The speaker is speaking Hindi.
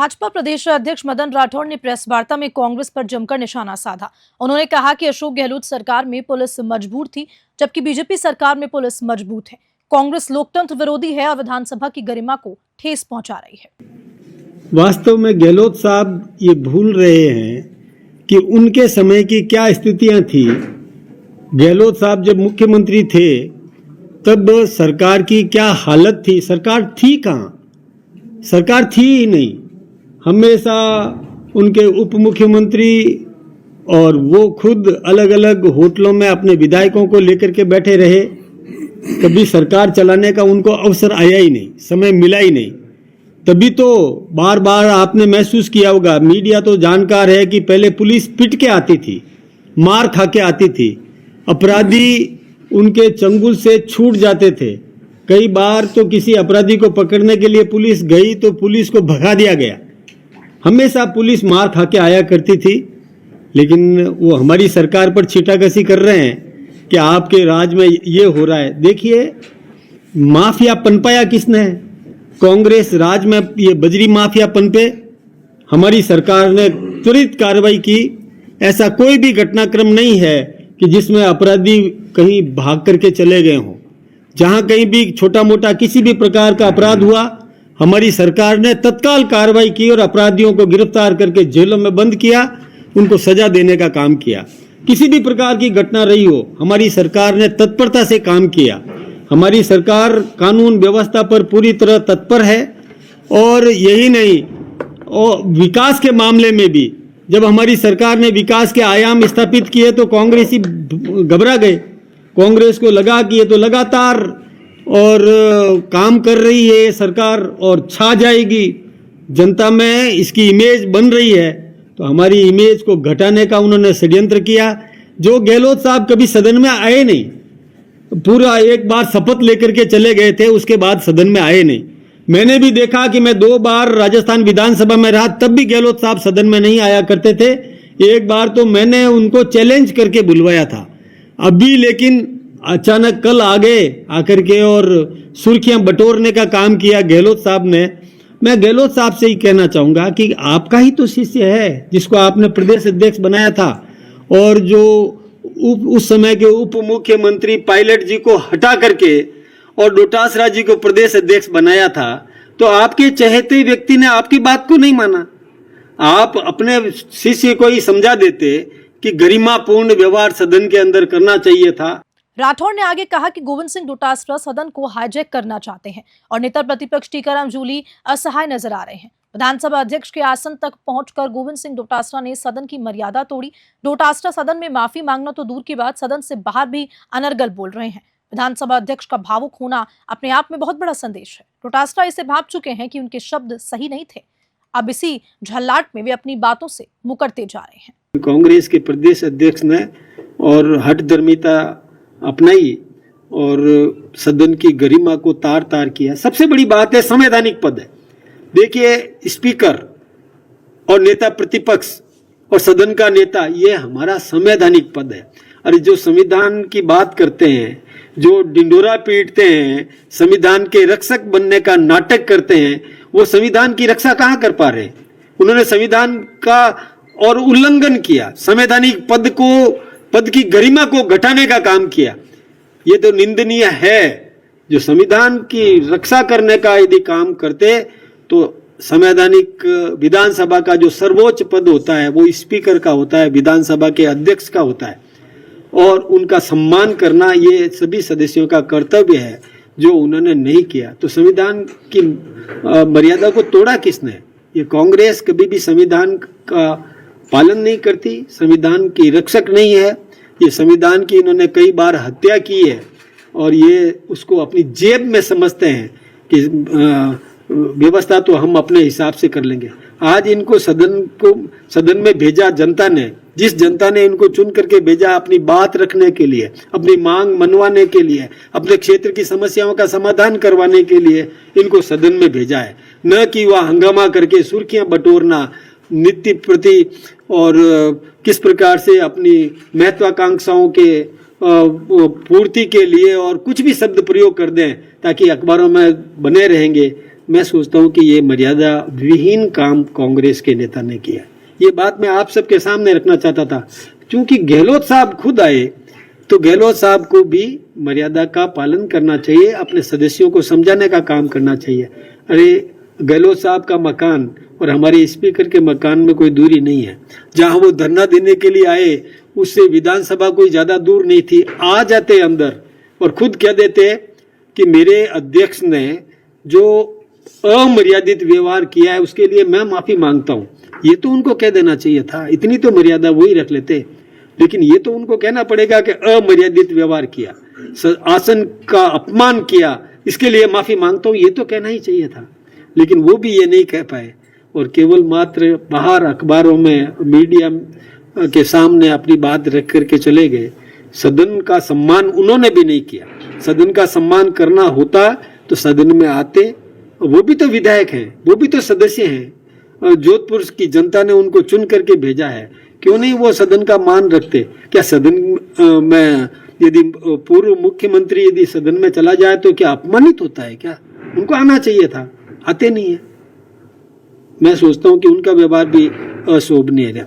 भाजपा प्रदेश अध्यक्ष मदन राठौड़ ने प्रेस वार्ता में कांग्रेस पर जमकर निशाना साधा। उन्होंने कहा कि अशोक गहलोत सरकार में पुलिस मजबूर थी, जबकि बीजेपी सरकार में पुलिस मजबूत है। कांग्रेस लोकतंत्र विरोधी है और विधानसभा की गरिमा को ठेस पहुंचा रही है। वास्तव में गहलोत साहब ये भूल रहे हैं कि उनके समय की क्या स्थितियां थी। गहलोत साहब जब मुख्यमंत्री थे तब सरकार की क्या हालत थी। सरकार थी कहाँ? सरकार थी ही नहीं। हमेशा उनके उप मुख्यमंत्री और वो खुद अलग अलग होटलों में अपने विधायकों को लेकर के बैठे रहे। कभी सरकार चलाने का उनको अवसर आया ही नहीं, समय मिला ही नहीं। तभी तो बार बार आपने महसूस किया होगा, मीडिया तो जानकार है कि पहले पुलिस पिट के आती थी, मार खा के आती थी, अपराधी उनके चंगुल से छूट जाते थे। कई बार तो किसी अपराधी को पकड़ने के लिए पुलिस गई तो पुलिस को भगा दिया गया। हमेशा पुलिस मार खा के आया करती थी। लेकिन वो हमारी सरकार पर छींटाकशी कर रहे हैं कि आपके राज में ये हो रहा है। देखिए, माफिया पनपाया किसने है? कांग्रेस राज में ये बजरी माफिया पनपे। हमारी सरकार ने त्वरित कार्रवाई की। ऐसा कोई भी घटनाक्रम नहीं है कि जिसमें अपराधी कहीं भाग करके चले गए हों। जहां कहीं भी छोटा मोटा किसी भी प्रकार का अपराध हुआ, हमारी सरकार ने तत्काल कार्रवाई की और अपराधियों को गिरफ्तार करके जेलों में बंद किया, उनको सजा देने का काम किया। किसी भी प्रकार की घटना रही हो, हमारी सरकार ने तत्परता से काम किया। हमारी सरकार कानून व्यवस्था पर पूरी तरह तत्पर है। और यही नहीं, और विकास के मामले में भी जब हमारी सरकार ने विकास के आयाम स्थापित किए तो कांग्रेसी घबरा गए। कांग्रेस को लगा कि ये तो लगातार और काम कर रही है सरकार और छा जाएगी, जनता में इसकी इमेज बन रही है। तो हमारी इमेज को घटाने का उन्होंने षड्यंत्र किया। जो गहलोत साहब कभी सदन में आए नहीं, पूरा एक बार शपथ लेकर के चले गए थे, उसके बाद सदन में आए नहीं। मैंने भी देखा कि मैं 2 बार राजस्थान विधानसभा में रहा, तब भी गहलोत साहब सदन में नहीं आया करते थे। एक बार तो मैंने उनको चैलेंज करके बुलवाया था। अभी लेकिन अचानक कल आ गए आकर के और सुर्खियां बटोरने का काम किया गहलोत साहब ने। मैं गहलोत साहब से ही कहना चाहूंगा कि आपका ही तो शिष्य है जिसको आपने प्रदेश अध्यक्ष बनाया था, और जो उस समय के उप मुख्यमंत्री पायलट जी को हटा करके और डोटासरा जी को प्रदेश अध्यक्ष बनाया था। तो आपके चहेते व्यक्ति ने आपकी बात को नहीं माना। आप अपने शिष्य को ही समझा देते कि गरिमापूर्ण व्यवहार सदन के अंदर करना चाहिए था। राठौड़ ने आगे कहा कि गोविंद सिंह डोटासरा सदन को हाईजैक करना चाहते हैं और नेता प्रतिपक्ष टीकाराम जूली असहाय नजर आ रहे हैं। विधानसभा अध्यक्ष के आसन तक पहुंचकर गोविंद सिंह डोटासरा ने सदन की मर्यादा तोड़ी। डोटासरा सदन में माफी मांगना तो दूर की बात, सदन से बाहर भी अनर्गल बोल रहे हैं। विधानसभा अध्यक्ष का भावुक होना अपने आप में बहुत बड़ा संदेश है। डोटासरा इसे भाप चुके हैं कि उनके शब्द सही नहीं थे। अब इसी झल्लाट में वे अपनी बातों से मुकरते जा रहे हैं। कांग्रेस के प्रदेश अध्यक्ष ने और हठधर्मिता अपनाई और सदन की गरिमा को तार तार किया। सबसे बड़ी बात है संवैधानिक पद है। देखिए, स्पीकर और नेता प्रतिपक्ष और सदन का नेता, ये हमारा संवैधानिक पद है। अरे जो संविधान की बात करते हैं, जो डिंडोरा पीटते हैं, संविधान के रक्षक बनने का नाटक करते हैं, वो संविधान की रक्षा कहाँ कर पा रहे? उन्होंने संविधान का और उल्लंघन किया, संवैधानिक पद की गरिमा को घटाने का काम किया। ये तो निंदनीय है। जो संविधान की रक्षा करने का यदि काम करते तो संवैधानिक विधानसभा का जो सर्वोच्च पद होता है वो स्पीकर का होता है, विधानसभा के अध्यक्ष का होता है, और उनका सम्मान करना ये सभी सदस्यों का कर्तव्य है, जो उन्होंने नहीं किया। तो संविधान की मर्यादा को तोड़ा किसने? ये कांग्रेस कभी भी संविधान का पालन नहीं करती, संविधान की रक्षक नहीं है। ये संविधान की इन्होंने कई बार हत्या की है और ये उसको अपनी जेब में समझते हैं कि व्यवस्था तो हम अपने हिसाब से कर लेंगे। आज इनको सदन में भेजा जनता ने, जिस जनता ने इनको चुन करके भेजा अपनी बात रखने के लिए, अपनी मांग मनवाने के लिए, अपने क्षेत्र की समस्याओं का समाधान करवाने के लिए इनको सदन में भेजा है, न कि वह हंगामा करके सुर्खियां बटोरना, नित्य प्रति और किस प्रकार से अपनी महत्वाकांक्षाओं के पूर्ति के लिए और कुछ भी शब्द प्रयोग कर दें ताकि अखबारों में बने रहेंगे। मैं सोचता हूं कि ये मर्यादा विहीन काम कांग्रेस के नेता ने किया। ये बात मैं आप सबके सामने रखना चाहता था, क्योंकि गहलोत साहब खुद आए तो गहलोत साहब को भी मर्यादा का पालन करना चाहिए, अपने सदस्यों को समझाने का काम करना चाहिए। अरे गहलोत साहब का मकान और हमारे स्पीकर के मकान में कोई दूरी नहीं है। जहां वो धरना देने के लिए आए उससे विधानसभा कोई ज्यादा दूर नहीं थी। आ जाते अंदर और खुद कह देते कि मेरे अध्यक्ष ने जो अमर्यादित व्यवहार किया है उसके लिए मैं माफी मांगता हूं। ये तो उनको कह देना चाहिए था, इतनी तो मर्यादा वही रख लेते। लेकिन ये तो उनको कहना पड़ेगा कि अमर्यादित व्यवहार किया, आसन का अपमान किया, इसके लिए माफी मांगता हूं, ये तो कहना ही चाहिए था। लेकिन वो भी ये नहीं कह पाए और केवल मात्र बाहर अखबारों में मीडिया के सामने अपनी बात रख करके चले गए। सदन का सम्मान उन्होंने भी नहीं किया। सदन का सम्मान करना होता तो सदन में आते, वो भी तो विधायक हैं, वो भी तो सदस्य हैं। जोधपुर की जनता ने उनको चुन करके भेजा है, क्यों नहीं वो सदन का मान रखते? क्या सदन में यदि पूर्व मुख्यमंत्री यदि सदन में चला जाए तो क्या अपमानित होता है? क्या उनको आना चाहिए था, आते नहीं है। मैं सोचता हूं कि उनका व्यवहार भी अशोभनीय है।